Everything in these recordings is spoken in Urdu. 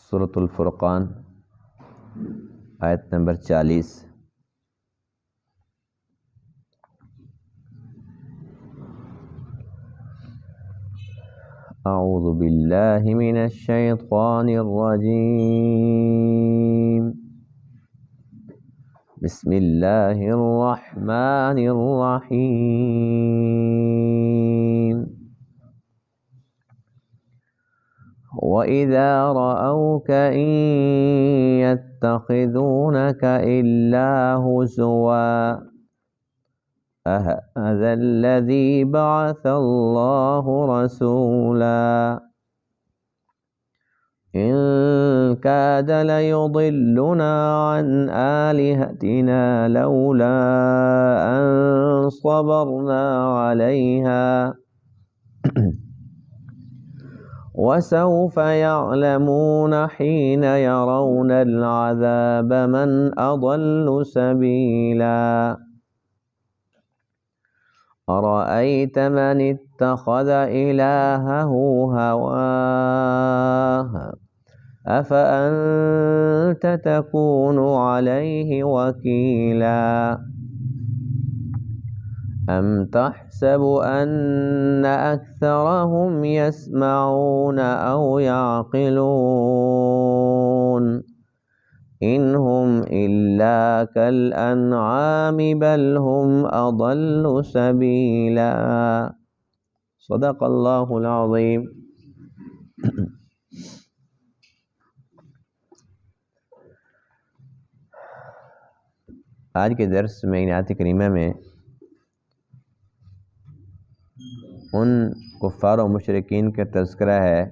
سورۃ الفرقان آیت نمبر 40۔ اعوذ باللہ من الشیطان الرجیم، بسم اللہ الرحمن الرحیم۔ وَإِذَا رَأَوْكَ إِن يَتَّخِذُونَكَ إِلَّا هُزُوًا أَهَذَا الَّذِي بَعَثَ اللَّهُ رَسُولًا إِن كَادَ لَيُضِلُّنَا عَنْ آلِهَتِنَا لَوْلَا أَن صَبَرْنَا عَلَيْهَا وَسَوْفَ يَعْلَمُونَ حِينَ يَرَوْنَ الْعَذَابَ مَنْ أَضَلُّ سَبِيلًا أَرَأَيْتَ مَنِ اتَّخَذَ إِلَٰهَهُ هَوَاهُ أَفَأَنْتَ تَكُونُ عَلَيْهِ وَكِيلًا أَمْ تَحْسَبُ أَنَّ أَكْثَرَهُمْ يَسْمَعُونَ أَوْ يَعْقِلُونَ إِنْ هُمْ إِلَّا كَالْأَنْعَامِ بَلْ هُمْ أَضَلُّ سَبِيلًا۔ صدق اللہ العظیم۔ آج کے درس میں آیت کریمہ میں ان کفار و مشرکین کا تذکرہ ہے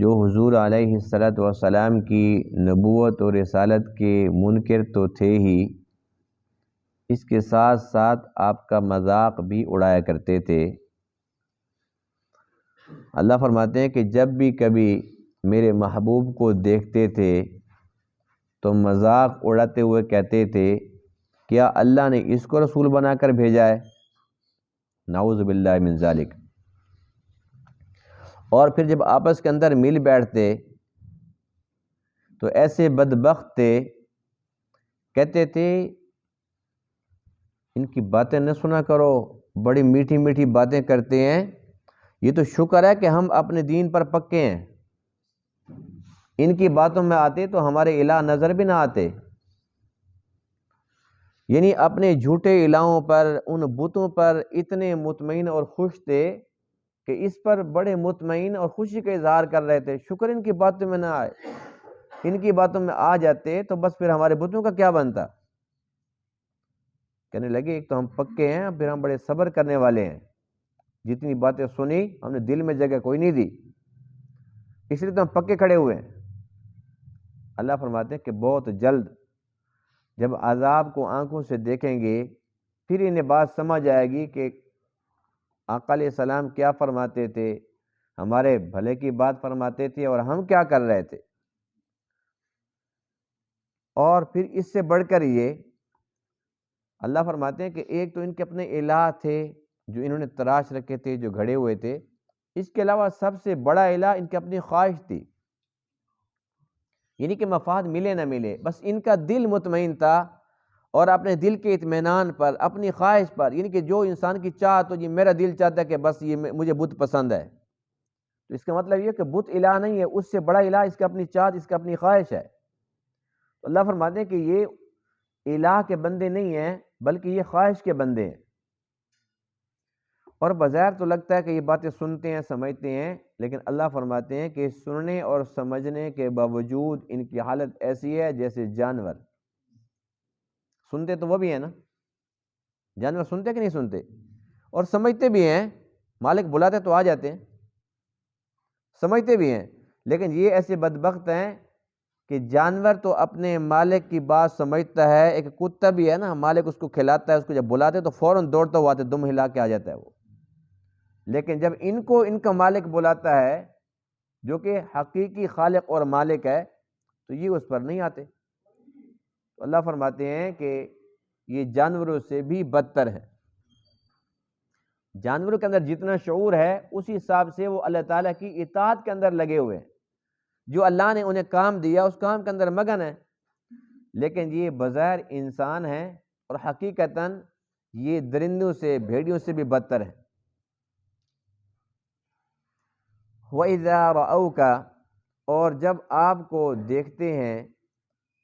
جو حضور علیہ الصلاۃ والسلام کی نبوت اور رسالت کے منکر تو تھے ہی، اس کے ساتھ ساتھ آپ کا مذاق بھی اڑایا کرتے تھے۔ اللہ فرماتے ہیں کہ جب بھی کبھی میرے محبوب کو دیکھتے تھے تو مذاق اڑاتے ہوئے کہتے تھے کیا اللہ نے اس کو رسول بنا کر بھیجا ہے؟ نعوذ باللہ من ذالک۔ اور پھر جب آپس کے اندر مل بیٹھتے تو ایسے بدبخت تھے، کہتے تھے ان کی باتیں نہ سنا کرو، بڑی میٹھی میٹھی باتیں کرتے ہیں، یہ تو شکر ہے کہ ہم اپنے دین پر پکے ہیں، ان کی باتوں میں آتے تو ہمارے الہ نظر بھی نہ آتے۔ یعنی اپنے جھوٹے الہوں پر، ان بتوں پر اتنے مطمئن اور خوش تھے کہ اس پر بڑے مطمئن اور خوشی کا اظہار کر رہے تھے، شکر ان کی باتوں میں نہ آئے، ان کی باتوں میں آ جاتے تو بس پھر ہمارے بتوں کا کیا بنتا۔ کہنے لگے ایک تو ہم پکے ہیں، پھر ہم بڑے صبر کرنے والے ہیں، جتنی باتیں سنی ہم نے دل میں جگہ کوئی نہیں دی، اس لیے تو ہم پکے کھڑے ہوئے ہیں۔ اللہ فرماتے ہیں کہ بہت جلد جب عذاب کو آنکھوں سے دیکھیں گے پھر انہیں بات سمجھ آئے گی کہ آقا علیہ السلام کیا فرماتے تھے، ہمارے بھلے کی بات فرماتے تھے اور ہم کیا کر رہے تھے۔ اور پھر اس سے بڑھ کر یہ اللہ فرماتے ہیں کہ ایک تو ان کے اپنے الہ تھے جو انہوں نے تراش رکھے تھے، جو گھڑے ہوئے تھے، اس کے علاوہ سب سے بڑا الہ ان کی اپنی خواہش تھی، یعنی کہ مفاد ملے نہ ملے بس ان کا دل مطمئن تھا، اور اپنے دل کے اطمینان پر، اپنی خواہش پر، یعنی کہ جو انسان کی چاہت ہو، جی میرا دل چاہتا ہے کہ بس یہ مجھے بت پسند ہے، تو اس کا مطلب یہ کہ بت الہ نہیں ہے، اس سے بڑا الہ اس کا اپنی چاہت، اس کا اپنی خواہش ہے۔ تو اللہ فرماتے ہیں کہ یہ الہ کے بندے نہیں ہیں بلکہ یہ خواہش کے بندے ہیں۔ اور بظاہر تو لگتا ہے کہ یہ باتیں سنتے ہیں، سمجھتے ہیں، لیکن اللہ فرماتے ہیں کہ سننے اور سمجھنے کے باوجود ان کی حالت ایسی ہے جیسے جانور۔ سنتے تو وہ بھی ہیں نا، جانور سنتے کہ نہیں سنتے، اور سمجھتے بھی ہیں، مالک بلاتے تو آ جاتے ہیں، سمجھتے بھی ہیں، لیکن یہ ایسے بدبخت ہیں کہ جانور تو اپنے مالک کی بات سمجھتا ہے، ایک کتا بھی ہے نا، مالک اس کو کھلاتا ہے، اس کو جب بلاتے تو فوراً دوڑتا ہوا آتا ہے، دم ہلا کے آ جاتا ہے وہ، لیکن جب ان کو ان کا مالک بلاتا ہے جو کہ حقیقی خالق اور مالک ہے تو یہ اس پر نہیں آتے۔ تو اللہ فرماتے ہیں کہ یہ جانوروں سے بھی بدتر ہے۔ جانوروں کے اندر جتنا شعور ہے اسی حساب سے وہ اللہ تعالیٰ کی اطاعت کے اندر لگے ہوئے ہیں، جو اللہ نے انہیں کام دیا اس کام کے اندر مگن ہے، لیکن یہ بظاہر انسان ہیں اور حقیقتاً یہ درندوں سے، بھیڑیوں سے بھی بدتر ہے۔ وَإِذَا رَأَوْكَ، اور جب آپ کو دیکھتے ہیں،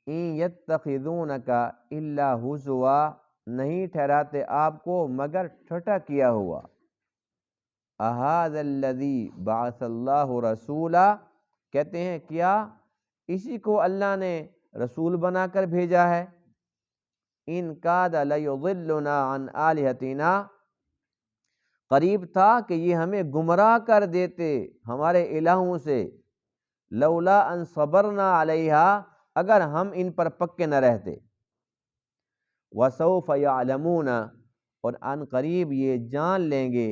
إِن يَتَّخِذُونَكَ إِلَّا هُزُوًا، نہیں ٹھہراتے آپ کو مگر ٹھٹا کیا ہوا۔ أَهَذَا الَّذِي بَعَثَ اللَّهُ رَسُولًا، کہتے ہیں کیا اسی کو اللہ نے رسول بنا کر بھیجا ہے؟ إِن كَادَ لَيُضِلُّنَا عَنْ آلِهَتِنَا، قریب تھا کہ یہ ہمیں گمراہ کر دیتے ہمارے الہوں سے، لولا ان صبرنا علیہا، اگر ہم ان پر پکے نہ رہتے، وسوف یعلمون، اور ان قریب یہ جان لیں گے،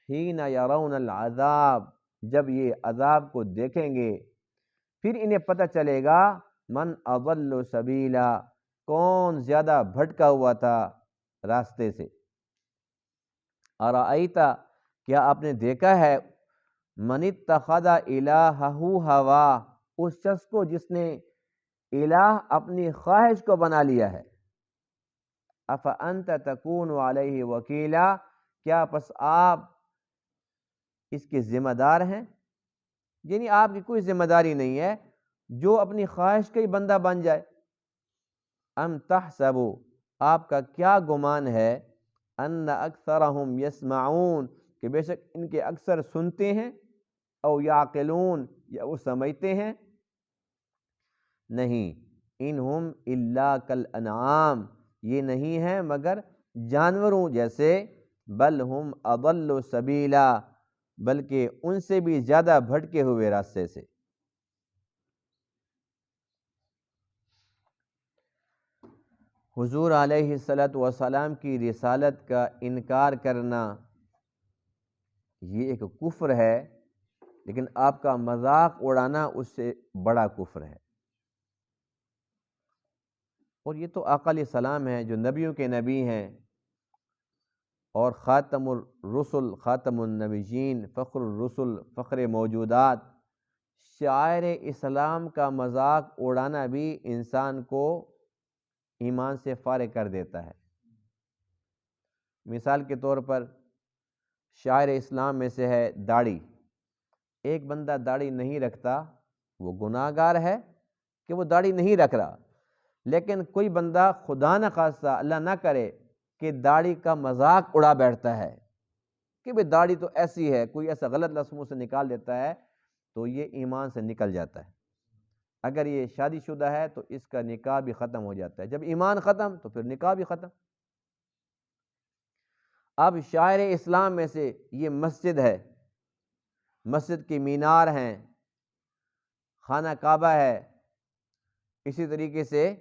حین یرون العذاب، جب یہ عذاب کو دیکھیں گے، پھر انہیں پتہ چلے گا، من اضل سبیلا، کون زیادہ بھٹکا ہوا تھا راستے سے۔ ارأیت، کیا آپ نے دیکھا ہے، من اتخذ الہہ ہوا، اس شخص کو جس نے الہ اپنی خواہش کو بنا لیا ہے، افانت تکون علیہ وکیلا، کیا پس آپ اس کے ذمہ دار ہیں؟ یعنی آپ کی کوئی ذمہ داری نہیں ہے جو اپنی خواہش کا ہی بندہ بن جائے۔ ام تحسب، آپ کا کیا گمان ہے، ان اکثرہم یسمعون، کہ بے شک ان کے اکثر سنتے ہیں، او یعقلون، یا وہ سمجھتے ہیں، نہیں، انہم الا کالانعام، یہ نہیں ہے مگر جانوروں جیسے، بل ہم اضل سبیلا، بلکہ ان سے بھی زیادہ بھٹکے ہوئے راستے سے۔ حضور علیہ السلام کی رسالت کا انکار کرنا یہ ایک کفر ہے، لیکن آپ کا مذاق اڑانا اس سے بڑا کفر ہے۔ اور یہ تو آقا علیہ السلام ہیں جو نبیوں کے نبی ہیں، اور خاتم الرسل، خاتم النبیین، فخر الرسل، فخر موجودات، شاعر اسلام کا مذاق اڑانا بھی انسان کو ایمان سے فارغ کر دیتا ہے۔ مثال کے طور پر شاعر اسلام میں سے ہے داڑھی۔ ایک بندہ داڑھی نہیں رکھتا، وہ گناہ گار ہے کہ وہ داڑھی نہیں رکھ رہا، لیکن کوئی بندہ خدا نہ خواستہ، اللہ نہ کرے، کہ داڑھی کا مذاق اڑا بیٹھتا ہے کہ بھئی داڑھی تو ایسی ہے، کوئی ایسا غلط لفظ منہ سے نکال دیتا ہے، تو یہ ایمان سے نکل جاتا ہے۔ اگر یہ شادی شدہ ہے تو اس کا نکاح بھی ختم ہو جاتا ہے، جب ایمان ختم تو پھر نکاح بھی ختم۔ اب شاعر اسلام میں سے یہ مسجد ہے، مسجد کی مینار ہیں، خانہ کعبہ ہے، اسی طریقے سے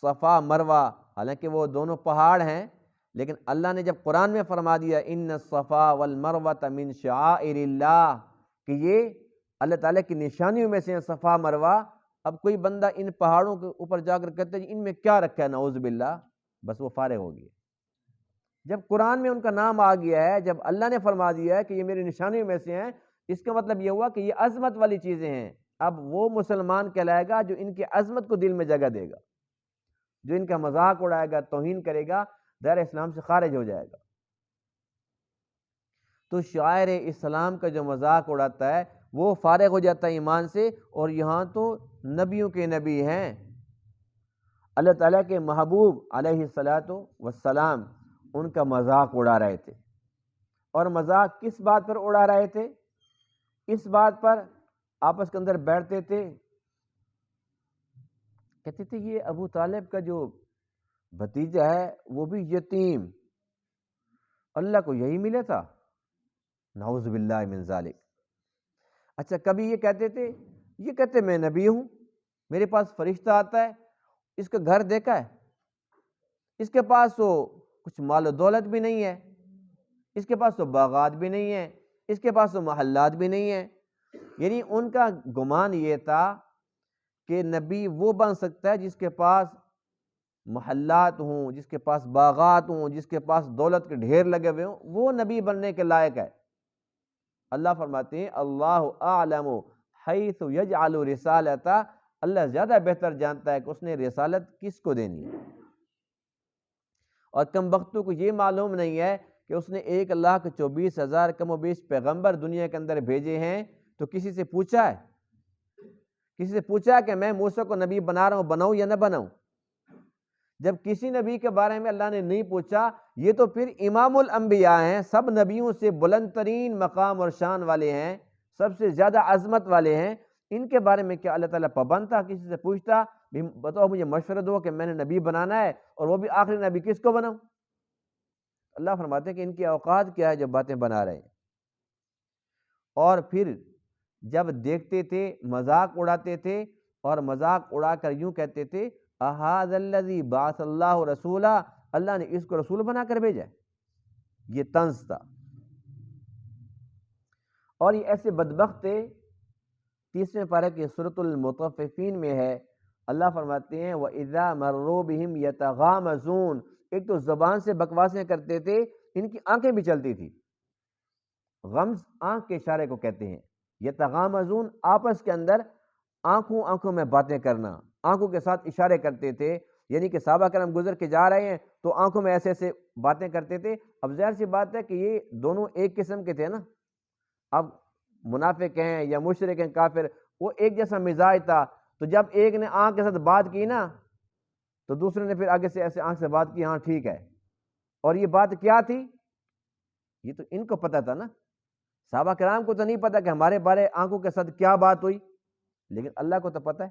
صفا مروہ، حالانکہ وہ دونوں پہاڑ ہیں، لیکن اللہ نے جب قرآن میں فرما دیا ان الصفا والمروۃ من شعائر اللہ، کہ یہ اللہ تعالیٰ کی نشانیوں میں سے ہیں صفا مروہ، اب کوئی بندہ ان پہاڑوں کے اوپر جا کر کہتا ہے ان میں کیا رکھا ہے، نعوذ باللہ، بس وہ فارغ ہو گیا۔ جب قرآن میں ان کا نام آ گیا ہے، جب اللہ نے فرما دیا ہے کہ یہ میری نشانیوں میں سے ہیں، اس کا مطلب یہ ہوا کہ یہ عظمت والی چیزیں ہیں، اب وہ مسلمان کہلائے گا جو ان کی عظمت کو دل میں جگہ دے گا، جو ان کا مذاق اڑائے گا، توہین کرے گا، دائرہ اسلام سے خارج ہو جائے گا۔ تو شاعر اسلام کا جو مذاق اڑاتا ہے وہ فارغ ہو جاتا ہے ایمان سے، اور یہاں تو نبیوں کے نبی ہیں، اللہ تعالیٰ کے محبوب علیہ السلام ان کا مذاق اڑا رہے تھے۔ اور مذاق کس بات پر اڑا رہے تھے؟ اس بات پر آپس کے اندر بیٹھتے تھے، کہتے تھے یہ ابو طالب کا جو بھتیجا ہے وہ بھی یتیم، اللہ کو یہی ملے تھا، نعوذ باللہ من ذالک۔ اچھا کبھی یہ کہتے تھے، یہ کہتے میں نبی ہوں، میرے پاس فرشتہ آتا ہے، اس کا گھر دیکھا ہے، اس کے پاس تو کچھ مال و دولت بھی نہیں ہے، اس کے پاس تو باغات بھی نہیں ہیں، اس کے پاس تو محلات بھی نہیں ہیں۔ یعنی ان کا گمان یہ تھا کہ نبی وہ بن سکتا ہے جس کے پاس محلات ہوں، جس کے پاس باغات ہوں، جس کے پاس دولت کے ڈھیر لگے ہوئے ہوں، وہ نبی بننے کے لائق ہے۔ اللہ فرماتے ہیں اللہ اعلم حیث یجعل رسالتہ، اللہ زیادہ بہتر جانتا ہے کہ اس نے رسالت کس کو دینی ہے۔ اور کم بختوں کو یہ معلوم نہیں ہے کہ اس نے 1,24,000 کم و بیش پیغمبر دنیا کے اندر بھیجے ہیں، تو کسی سے پوچھا ہے؟ کسی سے پوچھا کہ میں موسیٰ کو نبی بنا رہا ہوں، بناؤں یا نہ بناؤں؟ جب کسی نبی کے بارے میں اللہ نے نہیں پوچھا، یہ تو پھر امام الانبیاء ہیں، سب نبیوں سے بلند ترین مقام اور شان والے ہیں، سب سے زیادہ عظمت والے ہیں، ان کے بارے میں کیا اللہ تعالیٰ پابند تھا کسی سے پوچھتا بھی بتاؤ مجھے مشورہ دو کہ میں نے نبی بنانا ہے، اور وہ بھی آخری نبی کس کو بناؤں؟ اللہ فرماتے ہیں کہ ان کی اوقات کیا ہے جو باتیں بنا رہے ہیں۔ اور پھر جب دیکھتے تھے مذاق اڑاتے تھے، اور مذاق اڑا کر یوں کہتے تھے اَهَذَا الَّذِي بَعَثَ اللَّهُ رَسُولًا، اللہ نے اس کو رسول بنا کر بھیجا ہے۔ یہ طنز تھا۔ اور یہ ایسے بدبخت تھے، 30ویں پارے کی سورۃ المطففین میں ہے، اللہ فرماتے ہیں وَإِذَا مَرُّوا بِهِمْ يَتَغَامَزُونَ، ایک تو زبان سے بکواسیں کرتے تھے، ان کی آنکھیں بھی چلتی تھی۔ غمز آنکھ کے اشارے کو کہتے ہیں، یتغامزون آپس کے اندر آنکھوں میں باتیں کرنا، آنکھوں کے ساتھ اشارے کرتے تھے، یعنی کہ صحابہ کرام گزر کے جا رہے ہیں تو آنکھوں میں ایسے ایسے باتیں کرتے تھے۔ اب ظاہر سی بات ہے کہ یہ دونوں ایک قسم کے تھے نا، اب منافق ہیں یا مشرک ہیں کافر، وہ ایک جیسا مزاج تھا، تو جب ایک نے آنکھ کے ساتھ بات کی نا تو دوسرے نے پھر آگے سے ایسے آنکھ سے بات کی، ہاں ٹھیک ہے۔ اور یہ بات کیا تھی؟ یہ تو ان کو پتہ تھا نا، صحابہ کرام کو تو نہیں پتا کہ ہمارے بارے آنکھوں کے ساتھ کیا بات ہوئی، لیکن اللہ کو تو پتہ ہے،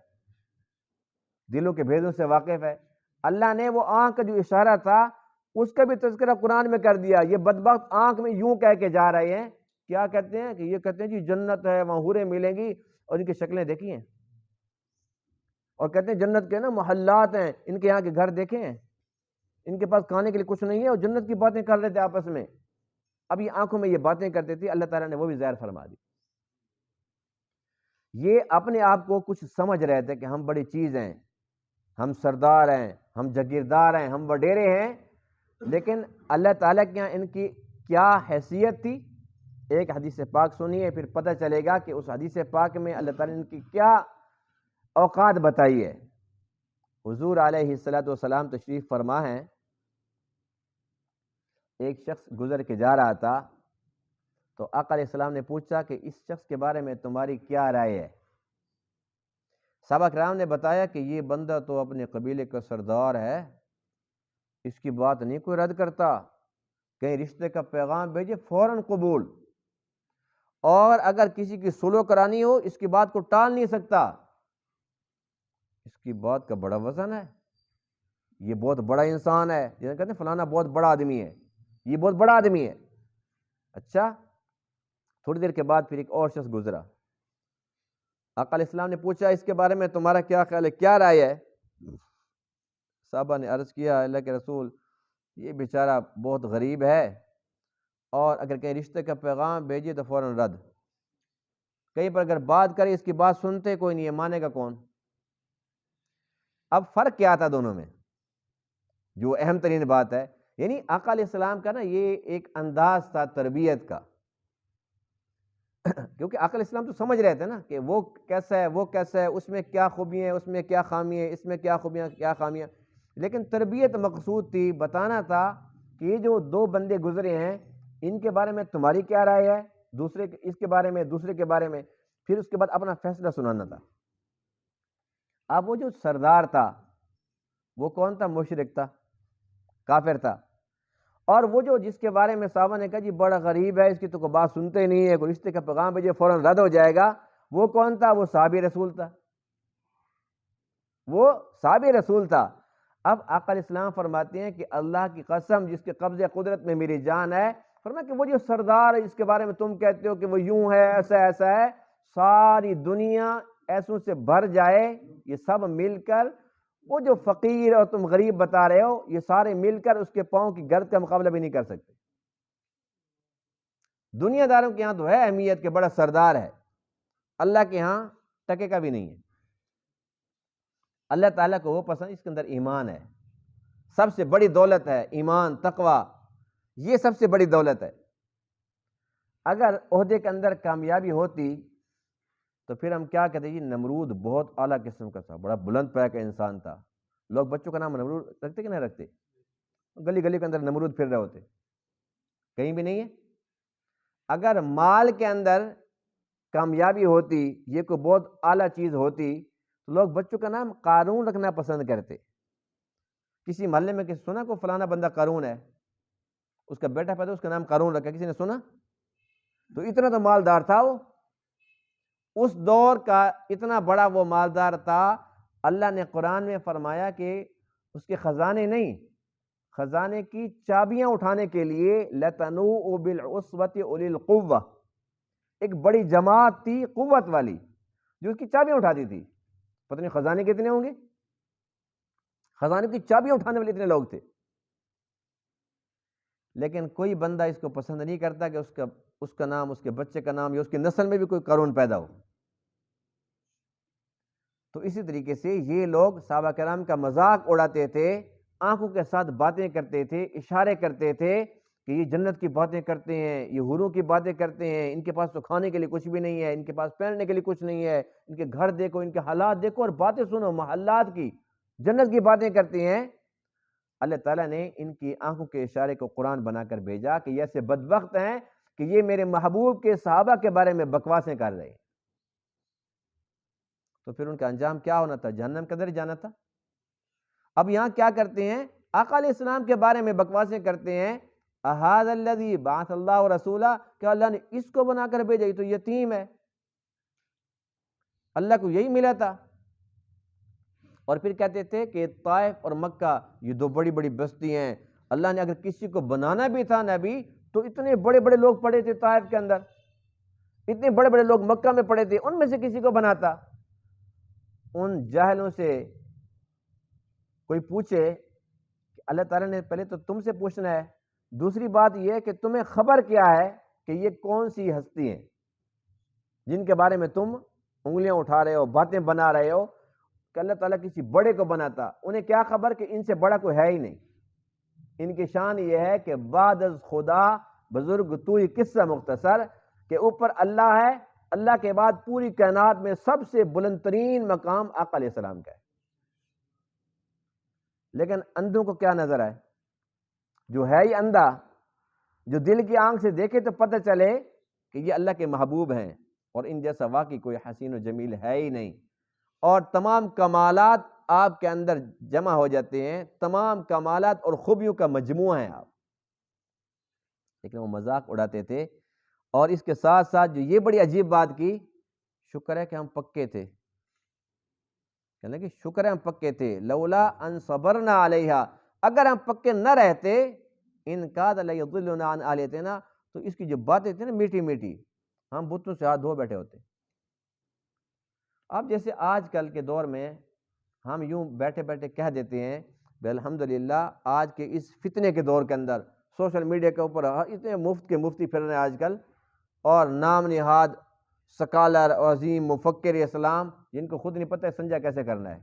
دلوں کے بھیدوں سے واقف ہے۔ اللہ نے وہ آنکھ کا جو اشارہ تھا اس کا بھی تذکرہ قرآن میں کر دیا۔ یہ بدبخت آنکھ میں یوں کہہ کے جا رہے ہیں، کیا کہتے ہیں کہ یہ کہتے ہیں جی جنت ہے، وہاں حوریں ملیں گی، اور ان کی شکلیں دیکھی ہیں، اور کہتے ہیں جنت کے نا محلات ہیں، ان کے یہاں کے گھر دیکھے ہیں، ان کے پاس کھانے کے لیے کچھ نہیں ہے، اور جنت کی باتیں کر رہے تھے آپس میں۔ اب یہ آنکھوں میں یہ باتیں کرتے تھے، اللہ تعالیٰ نے وہ بھی ظاہر فرما دی۔ یہ اپنے آپ کو کچھ سمجھ رہے تھے کہ ہم بڑی چیز ہیں، ہم سردار ہیں، ہم جاگیردار ہیں، ہم وڈیرے ہیں، لیکن اللہ تعالیٰ کے یہاں ان کی کیا حیثیت تھی؟ ایک حدیث پاک سنیے، پھر پتہ چلے گا کہ اس حدیث پاک میں اللہ تعالیٰ نے ان کی کیا اوقات بتائی ہے۔ حضور علیہ السلام تشریف فرما ہیں، ایک شخص گزر کے جا رہا تھا، تو آقا علیہ السلام نے پوچھا کہ اس شخص کے بارے میں تمہاری کیا رائے ہے؟ صحابہ کرام نے بتایا کہ یہ بندہ تو اپنے قبیلے کا سردار ہے، اس کی بات نہیں کوئی رد کرتا، کہیں رشتے کا پیغام بھیجے فوراً قبول، اور اگر کسی کی صلح کرانی ہو اس کی بات کو ٹال نہیں سکتا، اس کی بات کا بڑا وزن ہے، یہ بہت بڑا انسان ہے، جیسے کہتے ہیں فلانا بہت بڑا آدمی ہے، یہ بہت بڑا آدمی ہے۔ اچھا، تھوڑی دیر کے بعد پھر ایک اور شخص گزرا، آقا علیہ السلام نے پوچھا اس کے بارے میں تمہارا کیا خیال ہے، کیا رائے ہے؟ صحابہ نے عرض کیا اللہ کے رسول یہ بیچارہ بہت غریب ہے، اور اگر کہیں رشتے کا پیغام بھیجے تو فوراً رد، کہیں پر اگر بات کرے اس کی بات سنتے کوئی نہیں ہے، مانے گا کون؟ اب فرق کیا تھا دونوں میں؟ جو اہم ترین بات ہے، یعنی آقا علیہ السلام کا نا یہ ایک انداز تھا تربیت کا، کیونکہ آقا علیہ السلام تو سمجھ رہے تھے نا کہ وہ کیسا ہے، وہ کیسا ہے، اس میں کیا خوبیاں ہیں، اس میں کیا خامی ہے، اس میں کیا خوبیاں کیا خامیاں، لیکن تربیت مقصود تھی، بتانا تھا کہ یہ جو دو بندے گزرے ہیں ان کے بارے میں تمہاری کیا رائے ہے، دوسرے اس کے بارے میں، دوسرے کے بارے میں، پھر اس کے بعد اپنا فیصلہ سنانا تھا۔ اب وہ جو سردار تھا وہ کون تھا؟ مشرک تھا، کافر تھا، اور وہ جو جس کے بارے میں صحابہ نے کہا جی بڑا غریب ہے، اس کی تو کوئی بات سنتے نہیں ہے، کوئی رشتے کا پیغام بھیجے فوراً رد ہو جائے گا، وہ کون تھا؟ وہ صحابی رسول تھا، وہ صحابی رسول تھا۔ اب آقا علیہ السلام فرماتے ہیں کہ اللہ کی قسم جس کے قبض قدرت میں میری جان ہے، فرمایا کہ وہ جو سردار ہے جس کے بارے میں تم کہتے ہو کہ وہ یوں ہے، ایسا ایسا ہے، ساری دنیا ایسوں سے بھر جائے، یہ سب مل کر وہ جو فقیر اور تم غریب بتا رہے ہو، یہ سارے مل کر اس کے پاؤں کی گرد کا مقابلہ بھی نہیں کر سکتے۔ دنیا داروں کے ہاں تو ہے اہمیت کے بڑا سردار ہے، اللہ کے ہاں ٹکے کا بھی نہیں ہے۔ اللہ تعالیٰ کو وہ پسند اس کے اندر ایمان ہے، سب سے بڑی دولت ہے ایمان، تقوی، یہ سب سے بڑی دولت ہے۔ اگر عہدے کے اندر کامیابی ہوتی تو پھر ہم کیا کہتے ہیں جی نمرود بہت اعلیٰ قسم کا تھا، بڑا بلند پایا کا انسان تھا. لوگ بچوں کا نام نمرود رکھتے کہ نہیں رکھتے؟ گلی گلی کے اندر نمرود پھر رہے ہوتے، کہیں بھی نہیں ہے. اگر مال کے اندر کامیابی ہوتی، یہ کوئی بہت اعلیٰ چیز ہوتی، تو لوگ بچوں کا نام قارون رکھنا پسند کرتے. کسی محلے میں کسی سنا کو فلانا بندہ قارون ہے، اس کا بیٹا پیدا اس کا نام قارون رکھا، کسی نے سنا؟ تو اتنا تو مالدار تھا وہ، اس دور کا اتنا بڑا وہ مالدار تھا. اللہ نے قرآن میں فرمایا کہ اس کے خزانے نہیں، خزانے کی چابیاں اٹھانے کے لیے لَتَنُوءُ بِالْعُصْبَةِ أُولِي الْقُوَّةِ، ایک بڑی جماعت تھی قوت والی جو اس کی چابیاں اٹھاتی تھی. پتہ نہیں خزانے کتنے ہوں گے، خزانے کی چابیاں اٹھانے والے اتنے لوگ تھے. لیکن کوئی بندہ اس کو پسند نہیں کرتا کہ اس کا نام، اس کے بچے کا نام یا اس کی نسل میں بھی کوئی قارون پیدا ہو. تو اسی طریقے سے یہ لوگ صحابہ کرام کا مذاق اڑاتے تھے، آنکھوں کے ساتھ باتیں کرتے تھے، اشارے کرتے تھے کہ یہ جنت کی باتیں کرتے ہیں، یہ حوروں کی باتیں کرتے ہیں، ان کے پاس تو کھانے کے لیے کچھ بھی نہیں ہے، ان کے پاس پہننے کے لیے کچھ نہیں ہے، ان کے گھر دیکھو، ان کے حالات دیکھو، اور باتیں سنو محلات کی، جنت کی باتیں کرتے ہیں. اللہ تعالیٰ نے ان کی آنکھوں کے اشارے کو قرآن بنا کر بھیجا کہ یہ ایسے بدبخت ہیں کہ یہ میرے محبوب کے صحابہ کے بارے میں بکواسیں کر رہے ہیں. تو پھر ان کا انجام کیا ہونا تھا؟ جہنم کے اندر جانا تھا. اب یہاں کیا کرتے ہیں؟ آقا علیہ السلام کے بارے میں بکواسیں کرتے ہیں. اَهَذَا الَّذِي بَعَثَ اللَّهُ رَسُولًا، کہ اللہ نے اس کو بنا کر بھیجا، یہ تو یتیم ہے، اللہ کو یہی ملا تھا. اور پھر کہتے تھے کہ طائف اور مکہ یہ دو بڑی بڑی بستی ہیں، اللہ نے اگر کسی کو بنانا بھی تھا نبی تو اتنے بڑے بڑے لوگ پڑے تھے طائف کے اندر، اتنے بڑے بڑے لوگ مکہ میں پڑے تھے، ان میں سے کسی کو بناتا. ان جاہلوں سے کوئی پوچھے کہ اللہ تعالیٰ نے پہلے تو تم سے پوچھنا ہے، دوسری بات یہ ہے کہ تمہیں خبر کیا ہے کہ یہ کون سی ہستی ہیں جن کے بارے میں تم انگلیاں اٹھا رہے ہو، باتیں بنا رہے ہو کہ اللہ تعالیٰ کسی بڑے کو بناتا. انہیں کیا خبر کہ ان سے بڑا کوئی ہے ہی نہیں. ان کی شان یہ ہے کہ بعد از خدا بزرگ تو یہ قصہ مختصر، کہ اوپر اللہ ہے، اللہ کے بعد پوری کائنات میں سب سے بلند ترین مقام آقا علیہ السلام کا ہے. لیکن اندھوں کو کیا نظر آئے؟ جو ہے ہی اندھا، جو دل کی آنکھ سے دیکھے تو پتہ چلے کہ یہ اللہ کے محبوب ہیں، اور ان جیسا واقعی کوئی حسین و جمیل ہے ہی نہیں. اور تمام کمالات آپ کے اندر جمع ہو جاتے ہیں، تمام کمالات اور خوبیوں کا مجموعہ ہیں آپ. لیکن وہ مذاق اڑاتے تھے. اور اس کے ساتھ ساتھ جو یہ بڑی عجیب بات کی، شکر ہے کہ ہم پکے تھے، کہنے کہ شکر ہے ہم پکے تھے، لولا ان صبرنا علیہا، اگر ہم پکے نہ رہتے، ان کاد لیضلنا عن آلیتنا، تو اس کی جو باتیں تھیں نا میٹھی میٹھی، ہم بتوں سے ہاتھ دھو بیٹھے ہوتے. اب جیسے آج کل کے دور میں ہم یوں بیٹھے بیٹھے کہہ دیتے ہیں کہ الحمدللہ آج کے اس فتنے کے دور کے اندر سوشل میڈیا کے اوپر اتنے مفت کے مفتی پھر رہے ہیں آج کل، اور نام نہاد سکالر اور عظیم مفکر اسلام جن کو خود نہیں پتہ ہے سنجا کیسے کرنا ہے،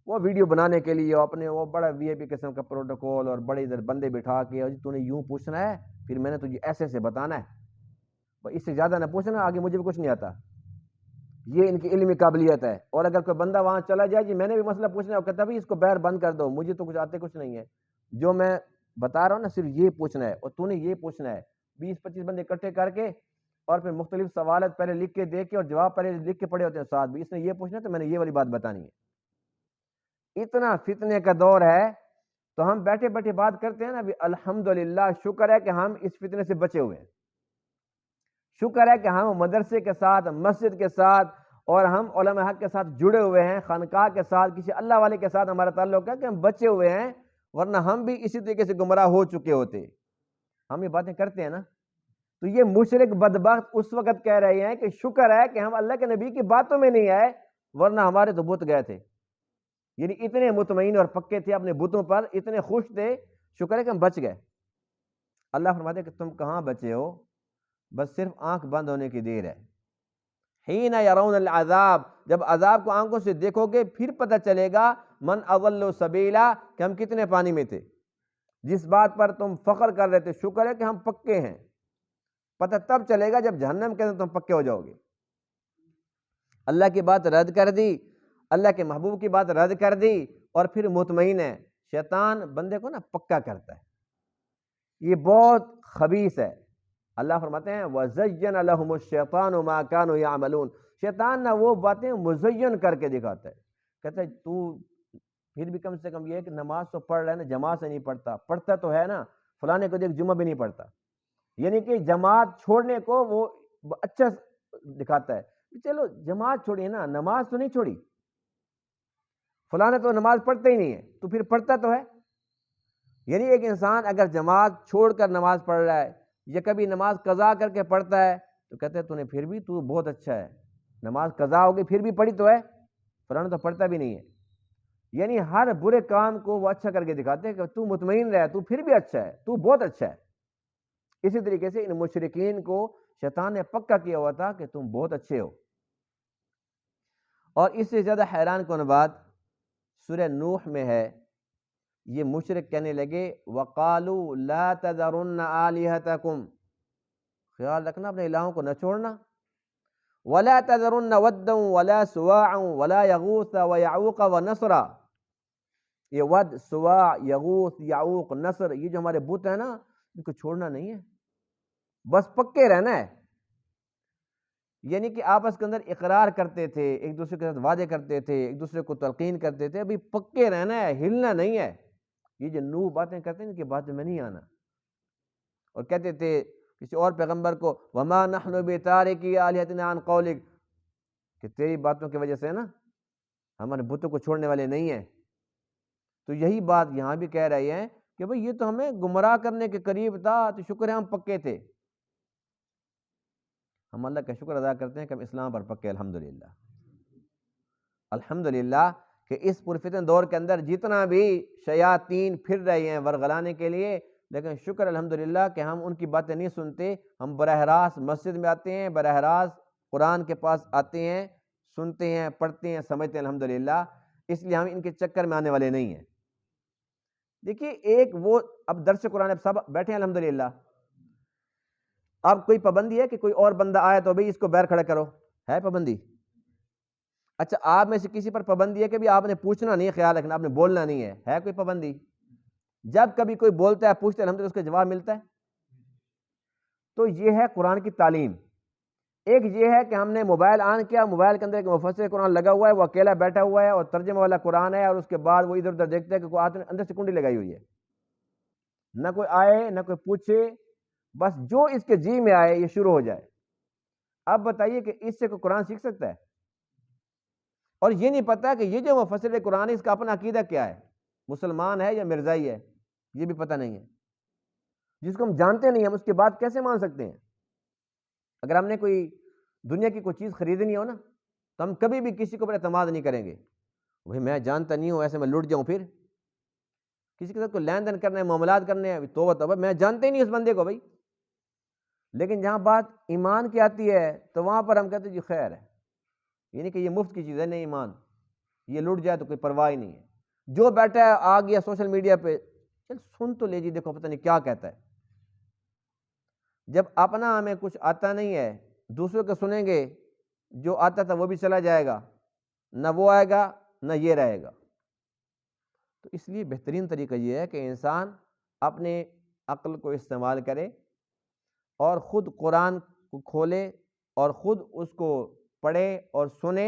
وہ ویڈیو بنانے کے لیے اپنے وہ بڑا وی آئی پی قسم کا پروٹوکول اور بڑے ادھر بندے بٹھا کے، اور تو نے یوں پوچھنا ہے پھر میں نے تجھے ایسے سے بتانا ہے، اس سے زیادہ نہ پوچھنا، آگے مجھے بھی کچھ نہیں آتا. یہ ان کی علمی قابلیت ہے. اور اگر کوئی بندہ وہاں چلا جائے جی میں نے بھی مسئلہ پوچھنا ہے، وہ کہتا ہے بھائی اس کو باہر بند کر دو، مجھے تو کچھ آتے کچھ نہیں ہے، جو میں بتا رہا ہوں نا صرف یہ پوچھنا ہے اور تو نے یہ پوچھنا ہے. 20-25 بندے اکٹھے کر کے اور پھر مختلف سوالات پہلے لکھ کے دے کے اور جواب پہلے لکھ کے پڑے ہوتے ہیں ساتھ بھی، اس نے یہ پوچھنا ہے تو میں نے یہ والی بات بتانی ہے. اتنا فتنے کا دور ہے، تو ہم بیٹھے بیٹھے بات کرتے ہیں نا، الحمدللہ شکر ہے کہ ہم اس فتنے سے بچے ہوئے ہیں. شکر ہے کہ ہم مدرسے کے ساتھ، مسجد کے ساتھ، اور ہم علماء حق کے ساتھ جڑے ہوئے ہیں، خانقاہ کے ساتھ، کسی اللہ والے کے ساتھ ہمارا تعلق ہے کہ ہم بچے ہوئے ہیں، ورنہ ہم بھی اسی طریقے سے گمراہ ہو چکے ہوتے. ہم یہ باتیں کرتے ہیں نا، تو یہ مشرک بدبخت اس وقت کہہ رہے ہیں کہ شکر ہے کہ ہم اللہ کے نبی کی باتوں میں نہیں آئے، ورنہ ہمارے تو بت گئے تھے. یعنی اتنے مطمئن اور پکے تھے اپنے بتوں پر، اتنے خوش تھے، شکر ہے کہ ہم بچ گئے. اللہ فرماتے ہیں کہ تم کہاں بچے ہو، بس صرف آنکھ بند ہونے کی دیر ہے. حین یرون العذاب، جب عذاب کو آنکھوں سے دیکھو گے پھر پتہ چلے گا من اضل سبیلا، کہ ہم کتنے پانی میں تھے. جس بات پر تم فخر کر رہے تھے شکر ہے کہ ہم پکے ہیں، پتہ تب چلے گا جب جہنم کے اندر تم پکے ہو جاؤ گے. اللہ کی بات رد کر دی، اللہ کے محبوب کی بات رد کر دی، اور پھر مطمئن ہے۔ شیطان بندے کو نا پکا کرتا ہے، یہ بہت خبیث ہے۔ اللہ فرماتے ہیں وَزَيَّنَ لَهُمُ الشَّيْطَانُ مَا كَانُوا يَعْمَلُونَ، شیطان نہ وہ باتیں مزین کر کے دکھاتا ہے، کہتا ہے تو پھر بھی کم سے کم یہ ہے کہ نماز تو پڑھ رہا ہے نا، جماعت سے نہیں پڑھتا، پڑھتا تو ہے نا، فلانے کو دیکھ جمعہ بھی نہیں پڑھتا، یعنی کہ جماعت چھوڑنے کو وہ اچھا دکھاتا ہے۔ چلو جماعت چھوڑیے نا، نماز تو نہیں چھوڑی، فلانا تو نماز پڑھتا ہی نہیں ہے، تو پھر پڑھتا تو ہے۔ یعنی ایک انسان اگر جماعت چھوڑ کر نماز پڑھ رہا ہے یا کبھی نماز قضا کر کے پڑھتا ہے تو کہتے ہیں تو نے پھر بھی تو بہت اچھا ہے، نماز قضا ہو گئی پھر بھی پڑھی تو ہے، فلانا تو پڑھتا بھی نہیں ہے۔ یعنی ہر برے کام کو وہ اچھا کر کے دکھاتے ہیں کہ تو مطمئن رہ، تو پھر بھی اچھا ہے، تو بہت اچھا ہے۔ اسی طریقے سے ان مشرکین کو شیطان نے پکا کیا ہوا تھا کہ تم بہت اچھے ہو۔ اور اس سے زیادہ حیران کن بات سورہ نوح میں ہے، یہ مشرک کہنے لگے وَقَالُوا لَا تَذَرُنَّ آلِهَتَكُمْ، خیال رکھنا اپنے الہوں کو نہ چھوڑنا، وَلَا تَذَرُنَّ وَدًّا وَلَا سُوَاعًا وَلَا يَغُوثَ وَيَعُوقَ وَنَسْرًا، یہ ود، سواع، یغوث، یعوق، نصر، یہ جو ہمارے بت ہیں نا، ان کو چھوڑنا نہیں ہے، بس پکے رہنا ہے۔ یعنی کہ آپس کے اندر اقرار کرتے تھے، ایک دوسرے کے ساتھ وعدے کرتے تھے، ایک دوسرے کو تلقین کرتے تھے، ابھی پکے رہنا ہے، ہلنا نہیں ہے۔ یہ جو نوح باتیں کرتے ہیں ان کی باتوں میں نہیں آنا، اور کہتے تھے کسی اور پیغمبر کو وَمَا نَحْنُ بِتَارِكِي آلِهَتِنَا عَنْ قَوْلِكَ، کہ تیری باتوں کی وجہ سے نا ہمارے بتوں کو چھوڑنے والے نہیں ہیں۔ تو یہی بات یہاں بھی کہہ رہے ہیں کہ بھئی یہ تو ہمیں گمراہ کرنے کے قریب تھا، تو شکر ہے ہم پکے تھے۔ ہم اللہ کا شکر ادا کرتے ہیں کہ ہم اسلام پر پکے، الحمدللہ الحمدللہ، کہ اس پرفتن دور کے اندر جتنا بھی شیاطین پھر رہے ہیں ورغلانے کے لیے، لیکن شکر الحمدللہ کہ ہم ان کی باتیں نہیں سنتے، ہم براہ راست مسجد میں آتے ہیں، براہ راست قرآن کے پاس آتے ہیں، سنتے ہیں، پڑھتے ہیں، سمجھتے ہیں الحمدللہ، اس لیے ہم ان کے چکر میں آنے والے نہیں ہیں۔ دیکھیے ایک وہ اب درس قرآن اب سب بیٹھے ہیں الحمدللہ، اب کوئی پابندی ہے کہ کوئی اور بندہ آیا تو بھئی اس کو باہر کھڑا کرو، ہے پابندی؟ اچھا آپ میں سے کسی پر پابندی ہے کہ بھی آپ نے پوچھنا نہیں ہے، خیال رکھنا، آپ نے بولنا نہیں ہے کوئی پابندی؟ جب کبھی کوئی بولتا ہے پوچھتے الحمدللہ اس کا جواب ملتا ہے۔ تو یہ ہے قرآن کی تعلیم۔ ایک یہ ہے کہ ہم نے موبائل آن کیا، موبائل کے اندر ایک مفسر قرآن لگا ہوا ہے، وہ اکیلا بیٹھا ہوا ہے اور ترجمہ والا قرآن ہے، اور اس کے بعد وہ ادھر ادھر دیکھتا ہے کہ کوئی آدمی اندر سے کنڈی لگائی ہوئی ہے، نہ کوئی آئے نہ کوئی پوچھے، بس جو اس کے جی میں آئے یہ شروع ہو جائے۔ اب بتائیے کہ اس سے کوئی قرآن سیکھ سکتا ہے؟ اور یہ نہیں پتا کہ یہ جو مفسر قرآن ہے اس کا اپنا عقیدہ کیا ہے، مسلمان ہے یا مرزائی ہے، یہ بھی پتہ نہیں ہے۔ جس کو ہم جانتے نہیں ہم اس کی بات کیسے مان سکتے ہیں؟ اگر ہم نے کوئی دنیا کی کوئی چیز خریدنی ہو نا تو ہم کبھی بھی کسی کو پر اعتماد نہیں کریں گے، بھائی میں جانتا نہیں ہوں ایسے میں لٹ جاؤں، پھر کسی کے ساتھ کوئی لین دین کرنا ہے، معاملات کرنے ہیں، توبہ توبہ، میں جانتے ہی نہیں اس بندے کو بھائی۔ لیکن جہاں بات ایمان کی آتی ہے تو وہاں پر ہم کہتے ہیں جی خیر ہے، یعنی کہ یہ مفت کی چیز ہے، نہیں ایمان، یہ لٹ جائے تو کوئی پرواہ ہی نہیں ہے۔ جو بیٹھا ہے آ گیا سوشل میڈیا پہ، چل سن تو لے جی، دیکھو پتہ نہیں کیا کہتا ہے۔ جب اپنا ہمیں کچھ آتا نہیں ہے، دوسروں کے سنیں گے، جو آتا تھا وہ بھی چلا جائے گا، نہ وہ آئے گا نہ یہ رہے گا۔ تو اس لیے بہترین طریقہ یہ ہے کہ انسان اپنے عقل کو استعمال کرے اور خود قرآن کو کھولے اور خود اس کو پڑھے اور سنے،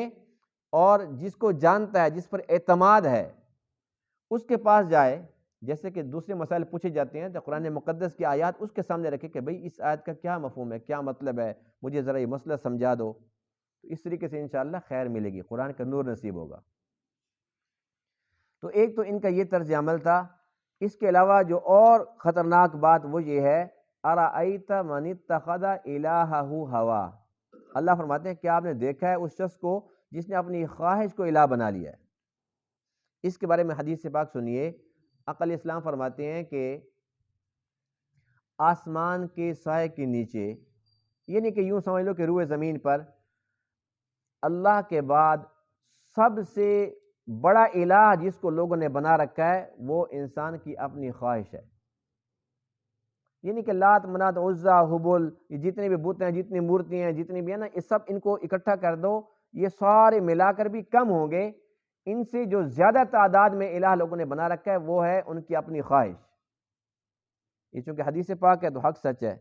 اور جس کو جانتا ہے، جس پر اعتماد ہے، اس کے پاس جائے۔ جیسے کہ دوسرے مسائل پوچھے جاتے ہیں تو قرآن مقدس کی آیات اس کے سامنے رکھے کہ بھئی اس آیت کا کیا مفہوم ہے، کیا مطلب ہے، مجھے ذرا یہ مسئلہ سمجھا دو، تو اس طریقے سے انشاءاللہ خیر ملے گی، قرآن کا نور نصیب ہوگا۔ تو ایک تو ان کا یہ طرز عمل تھا۔ اس کے علاوہ جو اور خطرناک بات وہ یہ ہے ارأیت من اتخذ الہہ ہوا، اللہ فرماتے ہیں کیا آپ نے دیکھا ہے اس شخص کو جس نے اپنی خواہش کو الہ بنا لیا ہے؟ اس کے بارے میں حدیث پاک سنیے، عقل اسلام فرماتے ہیں کہ آسمان کے سائے کے نیچے، یعنی کہ یوں سمجھ لو کہ روئے زمین پر اللہ کے بعد سب سے بڑا الہ جس کو لوگوں نے بنا رکھا ہے وہ انسان کی اپنی خواہش ہے۔ یعنی کہ لات، منات، عزا، حبل، یہ جتنے بھی بت ہیں، جتنی مورتی ہیں، جتنی بھی ہیں نا، یہ سب ان کو اکٹھا کر دو، یہ سارے ملا کر بھی کم ہوں گے. ان سے جو زیادہ تعداد میں الہ لوگوں نے بنا رکھا ہے وہ ہے ان کی اپنی خواہش. یہ چونکہ حدیث پاک ہے تو حق سچ ہے.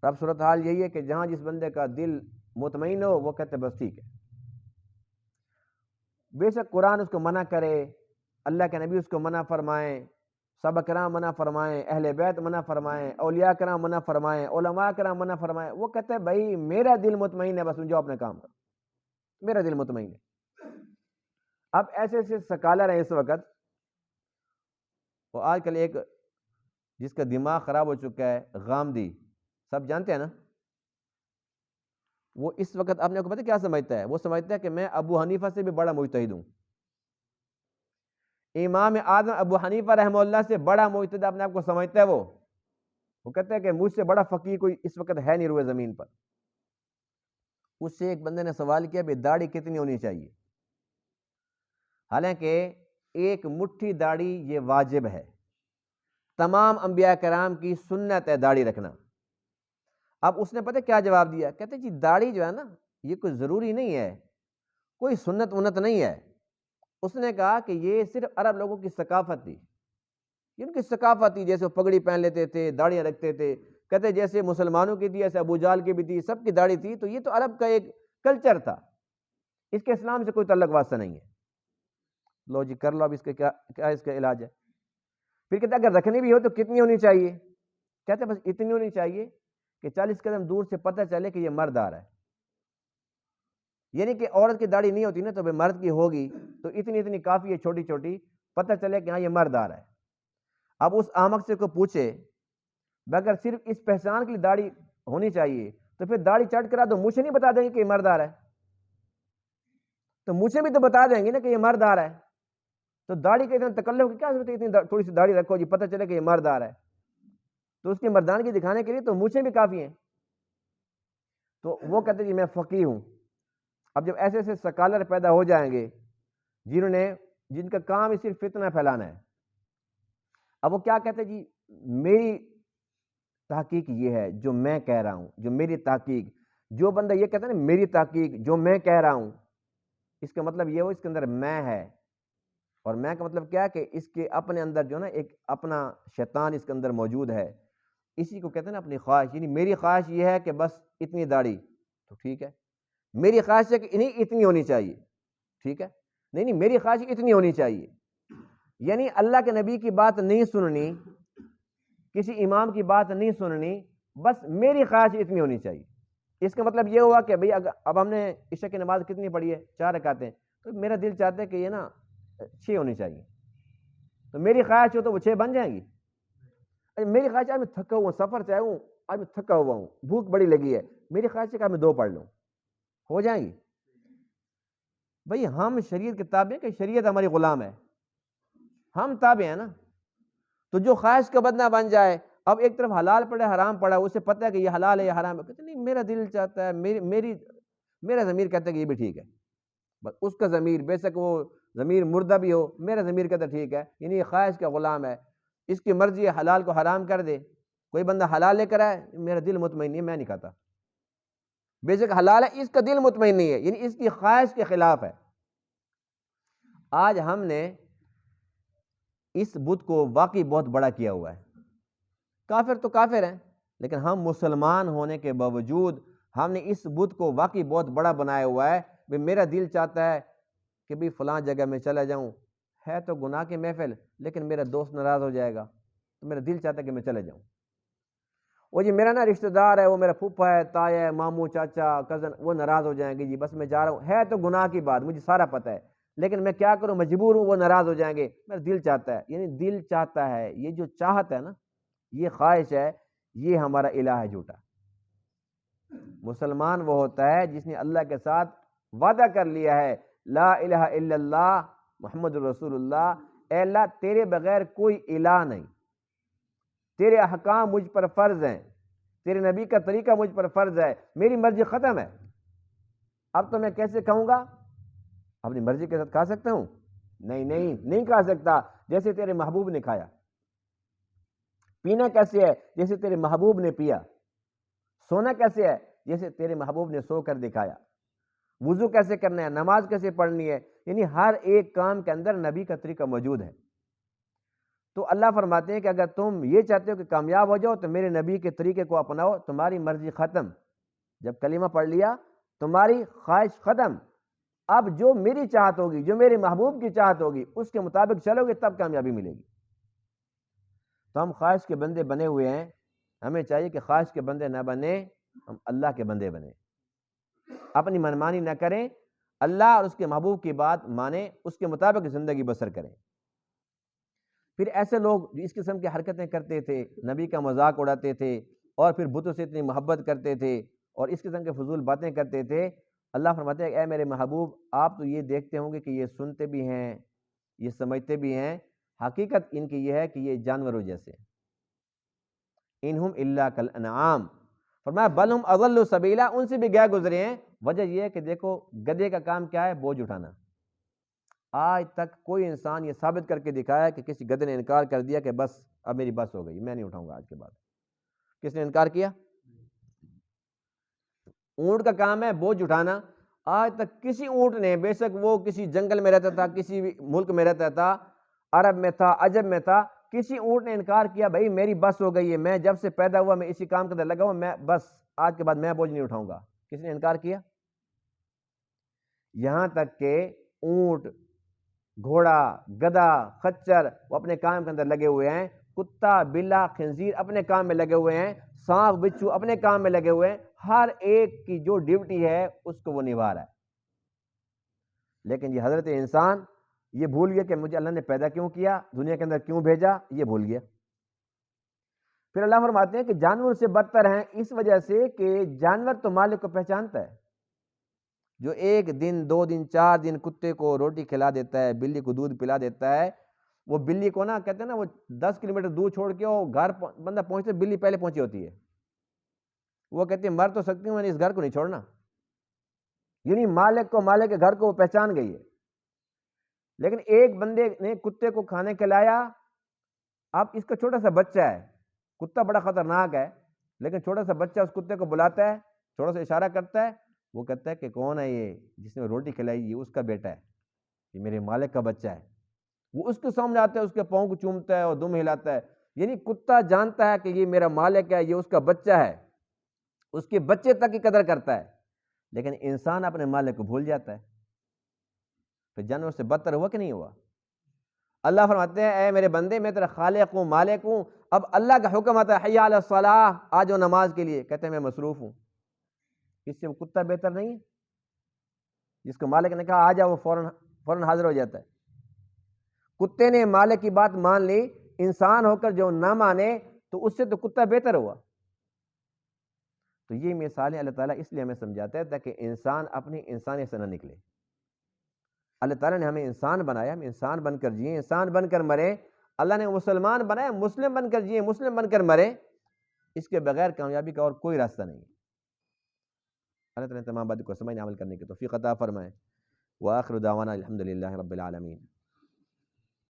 اور اب صورتحال یہی ہے کہ جہاں جس بندے کا دل مطمئن ہو وہ کہتے بس ٹھیک ہے. بے شک قرآن اس کو منع کرے، اللہ کے نبی اس کو منع فرمائیں، صحابہ کرام منع فرمائیں، اہل بیت منع فرمائیں، اولیاء کرام منع فرمائیں، علماء کرام منع فرمائیں، وہ کہتے ہیں بھائی میرا دل مطمئن ہے، بس جو اپنے کام کرو، میرا دل مطمئن ہے. اب ایسے ایسے سکالر ہیں اس وقت. وہ آج کل ایک جس کا دماغ خراب ہو چکا ہے، غامدی، سب جانتے ہیں نا، وہ اس وقت اپنے کو پتہ کیا سمجھتا ہے؟ وہ سمجھتا ہے کہ میں ابو حنیفہ سے بھی بڑا مجتہد ہوں. امام اعظم ابو حنیفہ رحمہ اللہ سے بڑا مجتہد اپنے آپ کو سمجھتا ہے. وہ کہتا ہے کہ مجھ سے بڑا فقیہ کوئی اس وقت ہے نہیں روئے زمین پر. اس سے ایک بندے نے سوال کیا کہ داڑھی کتنی ہونی چاہیے؟ حالانکہ ایک مٹھی داڑھی یہ واجب ہے، تمام انبیاء کرام کی سنت ہے داڑھی رکھنا. اب اس نے پتہ کیا جواب دیا؟ کہتے جی داڑھی جو ہے نا یہ کوئی ضروری نہیں ہے، کوئی سنت ونت نہیں ہے. اس نے کہا کہ یہ صرف عرب لوگوں کی ثقافت تھی، ان کی ثقافت تھی، جیسے وہ پگڑی پہن لیتے تھے، داڑیاں رکھتے تھے. کہتے جیسے مسلمانوں کی تھی ایسے ابو جہل کی بھی تھی، سب کی داڑھی تھی، تو یہ تو عرب کا ایک کلچر تھا، اس کے اسلام سے کوئی تعلق واسطہ نہیں ہے. لو جی کر لو، اب اس کا کیا اس کا علاج ہے؟ پھر کہتے اگر رکھنی بھی ہو تو کتنی ہونی چاہیے؟ کہتے بس اتنی ہونی چاہیے کہ 40 قدم دور سے پتہ چلے کہ یہ مرد آ رہا ہے. یعنی کہ عورت کی داڑھی نہیں ہوتی نا تو مرد کی ہوگی تو اتنی اتنی کافی ہے، چھوٹی چھوٹی، پتہ چلے کہ ہاں یہ مرد آ رہا ہے. اب اس احمق سے کو پوچھے اگر صرف اس پہچان کے لیے داڑھی ہونی چاہیے تو پھر داڑھی چٹ کرا دو، منہ سے نہیں بتا دیں گے کہ یہ مرد آ رہا ہے؟ تو منہ سے بھی تو بتا دیں گے نا کہ یہ مرد آ رہا ہے. تو داڑھی کے اتنا تکلف کی کیا ضرورت ہے؟ اتنی تھوڑی سی داڑھی رکھو جی پتہ چلے کہ یہ مرد آ رہا ہے. تو اس کی مردانگی دکھانے کے لیے تو منہ سے بھی کافی ہیں. تو وہ کہتے جی میں فقیہ ہوں. اب جب ایسے ایسے سکالر پیدا ہو جائیں گے جن کا کام ہی صرف فتنہ پھیلانا ہے، اب وہ کیا کہتے جی میری تحقیق یہ ہے جو میں کہہ رہا ہوں، جو میری تحقیق. جو بندہ یہ کہتا ہے نا میری تحقیق جو میں کہہ رہا ہوں، اس کا مطلب یہ ہو اس کے اندر میں ہے. اور میں کا مطلب کیا ہے کہ اس کے اپنے اندر جو نا ایک اپنا شیطان اس کے اندر موجود ہے. اسی کو کہتے ہیں نا اپنی خواہش. یعنی میری خواہش یہ ہے کہ بس اتنی داڑھی تو ٹھیک ہے، میری خواہش ہے کہ نہیں اتنی ہونی چاہیے، ٹھیک ہے، نہیں میری خواہش اتنی ہونی چاہیے. یعنی اللہ کے نبی کی بات نہیں سننی، کسی امام کی بات نہیں سننی، بس میری خواہش اتنی ہونی چاہیے. اس کا مطلب یہ ہوا کہ بھئی اب ہم نے عشاء کی نماز کتنی پڑھی ہے؟ 4 رکعتیں. تو میرا دل چاہتا ہے کہ یہ نا 6 ہونی چاہیے. تو میری خواہش ہو تو وہ 6 بن جائیں گی. میری خواہش آج میں تھکا ہوا ہوں، سفر سے آیا ہوں، آج میں تھکا ہوا ہوں، بھوک بڑی لگی ہے، میری خواہش ہے کہ میں 2 پڑھ لوں، ہو جائیں گی؟ بھئی ہم شریعت کے تابع ہیں کہ شریعت ہماری غلام ہے؟ ہم تابع ہیں نا. تو جو خواہش کا بدنہ بن جائے، اب ایک طرف حلال پڑے حرام پڑا، اسے پتہ ہے کہ یہ حلال ہے یہ حرام ہے، کہتے نہیں میرا دل چاہتا ہے، میرا ضمیر کہتا ہے کہ یہ بھی ٹھیک ہے. بس اس کا ضمیر بے شک وہ ضمیر مردہ بھی ہو، میرا ضمیر کہتا ہے ٹھیک ہے. یعنی یہ خواہش کا غلام ہے، اس کی مرضی ہے حلال کو حرام کر دے. کوئی بندہ حلال لے کر آئے، میرا دل مطمئن نہیں ہے، میں نہیں کھاتا. بے شک حلال ہے، اس کا دل مطمئن نہیں ہے، یعنی اس کی خواہش کے خلاف ہے. آج ہم نے اس بت کو واقعی بہت بڑا کیا ہوا ہے. کافر تو کافر ہیں، لیکن ہم مسلمان ہونے کے باوجود ہم نے اس بت کو واقعی بہت بڑا بنایا ہوا ہے. میرا دل چاہتا ہے کہ بھی فلاں جگہ میں چلا جاؤں، ہے تو گناہ کی محفل لیکن میرا دوست ناراض ہو جائے گا، تو میرا دل چاہتا ہے کہ میں چلے جاؤں. وہ جی میرا نا رشتہ دار ہے، وہ میرا پھوپھا ہے، تایا ہے، ماموں، چاچا، کزن، وہ ناراض ہو جائیں گے جی بس میں جا رہا ہوں. ہے تو گناہ کی بات، مجھے سارا پتہ ہے، لیکن میں کیا کروں، مجبور ہوں، وہ ناراض ہو جائیں گے. میرا دل چاہتا ہے. یعنی دل چاہتا ہے، یہ جو چاہت ہے نا، یہ خواہش ہے، یہ ہمارا الہ ہے جھوٹا. مسلمان وہ ہوتا ہے جس نے اللہ کے ساتھ وعدہ کر لیا ہے لا الہ الا اللہ محمد رسول اللہ. اے اللہ تیرے بغیر کوئی الہ نہیں، تیرے احکام مجھ پر فرض ہیں، تیرے نبی کا طریقہ مجھ پر فرض ہے، میری مرضی ختم ہے. اب تو میں کیسے کہوں گا؟ اپنی مرضی کے ساتھ کھا سکتا ہوں؟ نہیں کھا سکتا. جیسے تیرے محبوب نے کھایا. پینا کیسے ہے؟ جیسے تیرے محبوب نے پیا. سونا کیسے ہے؟ جیسے تیرے محبوب نے سو کر دکھایا. وضو کیسے کرنا ہے، نماز کیسے پڑھنی ہے، یعنی ہر ایک کام کے اندر نبی کا طریقہ موجود ہے۔ تو اللہ فرماتے ہیں کہ اگر تم یہ چاہتے ہو کہ کامیاب ہو جاؤ تو میرے نبی کے طریقے کو اپناؤ، تمہاری مرضی ختم۔ جب کلمہ پڑھ لیا تمہاری خواہش ختم، اب جو میری چاہت ہوگی، جو میرے محبوب کی چاہت ہوگی اس کے مطابق چلو گے تب کامیابی ملے گی۔ تو ہم خواہش کے بندے بنے ہوئے ہیں، ہمیں چاہیے کہ خواہش کے بندے نہ بنیں، ہم اللہ کے بندے بنیں، اپنی منمانی نہ کریں، اللہ اور اس کے محبوب کی بات مانیں، اس کے مطابق زندگی بسر کریں۔ پھر ایسے لوگ جو اس قسم کی حرکتیں کرتے تھے، نبی کا مذاق اڑاتے تھے اور پھر بتوں سے اتنی محبت کرتے تھے اور اس قسم کے فضول باتیں کرتے تھے، اللہ فرماتے ہیں کہ اے میرے محبوب آپ تو یہ دیکھتے ہوں گے کہ یہ سنتے بھی ہیں، یہ سمجھتے بھی ہیں، حقیقت ان کی یہ ہے کہ یہ جانوروں جیسے ہیں۔ انہم الا کالانعام، فرمایا بل ہم اضل سبیلا، ان سے بھی گئے گزرے ہیں۔ وجہ یہ ہے کہ دیکھو گدھے کا کام کیا ہے، بوجھ اٹھانا۔ آج تک کوئی انسان یہ ثابت کر کے دکھایا کہ کسی گدھے نے انکار کر دیا کہ بس اب میری بس ہو گئی، میں نہیں اٹھاؤں گا آج کے بعد، کس نے انکار کیا؟ اونٹ کا کام ہے بوجھ اٹھانا، آج تک کسی اونٹ نے، بے شک وہ کسی جنگل میں رہتا تھا، کسی ملک میں رہتا تھا، عرب میں تھا، عجب میں تھا، کسی اونٹ نے انکار کیا بھائی میری بس ہو گئی ہے، میں جب سے پیدا ہوا میں اسی کام کے اندر لگا ہوں، میں بس آج کے بعد میں بوجھ نہیں اٹھاؤں گا، کس نے انکار کیا؟ یہاں تک کہ اونٹ، گھوڑا، گدھا، خچر وہ اپنے کام کے اندر لگے ہوئے ہیں، کتا، بلا، خنزیر اپنے کام میں لگے ہوئے ہیں، سانپ، بچھو اپنے کام میں لگے ہوئے ہیں، ہر ایک کی جو ڈیوٹی ہے اس کو وہ نبھا رہا ہے۔ لیکن یہ حضرت انسان یہ بھول گیا کہ مجھے اللہ نے پیدا کیوں کیا، دنیا کے اندر کیوں بھیجا، یہ بھول گیا۔ پھر اللہ فرماتے ہیں کہ جانور سے بدتر ہیں اس وجہ سے کہ جانور تو مالک کو پہچانتا ہے، جو ایک دن، 2 دن، 4 دن کتے کو روٹی کھلا دیتا ہے، بلی کو دودھ پلا دیتا ہے، وہ بلی کو نا کہتے ہیں نا وہ 10 کلومیٹر دور چھوڑ کے وہ گھر بندہ پہنچتے بلی پہلے پہنچی ہوتی ہے، وہ کہتی ہے مر تو سکتی ہوں میں نے اس گھر کو نہیں چھوڑنا، یعنی مالک کو، مالک کے گھر کو وہ پہچان گئی ہے۔ لیکن ایک بندے نے کتے کو کھانے کھلایا، اب اس کا چھوٹا سا بچہ ہے، کتا بڑا خطرناک ہے، لیکن چھوٹا سا بچہ اس کتے کو بلاتا ہے، چھوٹا سا اشارہ کرتا ہے، وہ کہتا ہے کہ کون ہے یہ جس نے روٹی کھلائی، یہ اس کا بیٹا ہے، یہ میرے مالک کا بچہ ہے۔ وہ اس کے سامنے آتا ہے، اس کے پاؤں کو چومتا ہے اور دم ہلاتا ہے، یعنی کتا جانتا ہے کہ یہ میرا مالک ہے، یہ اس کا بچہ ہے، اس کے بچے تک کی قدر کرتا ہے، لیکن انسان اپنے مالک کو بھول جاتا ہے۔ پھر جانور سے بدتر ہوا کہ نہیں ہوا؟ اللہ فرماتے ہیں اے میرے بندے میں تیرا خالق ہوں، مالک ہوں، اب اللہ کا حکم آتا ہے حی علی الصلاۃ، آ جاؤ نماز کے لیے، کہتے ہیں میں مصروف ہوں، اس سے وہ کتا بہتر نہیں ہے؟ جس کو مالک نے کہا آ جاؤ وہ فوراً حاضر ہو جاتا ہے۔ کتے نے مالک کی بات مان لی، انسان ہو کر جو نہ مانے تو اس سے تو کتا بہتر ہوا۔ تو یہ مثالیں اللہ تعالیٰ اس لیے ہمیں سمجھاتا ہے تاکہ انسان اپنی انسانیت سے نہ نکلے۔ اللہ تعالیٰ نے ہمیں انسان بنایا، ہم انسان بن کر جئیں، انسان بن کر مریں۔ اللہ نے مسلمان بنایا، مسلم بن کر جئیں، مسلم بن کر مریں، اس کے بغیر کامیابی کا اور کوئی راستہ نہیں۔ اللہ تعالیٰ نے تمام باتوں کو سمجھنے عمل کرنے کی توفیق عطا فرمائے۔ وآخر دعوانا الحمد للہ رب العالمین۔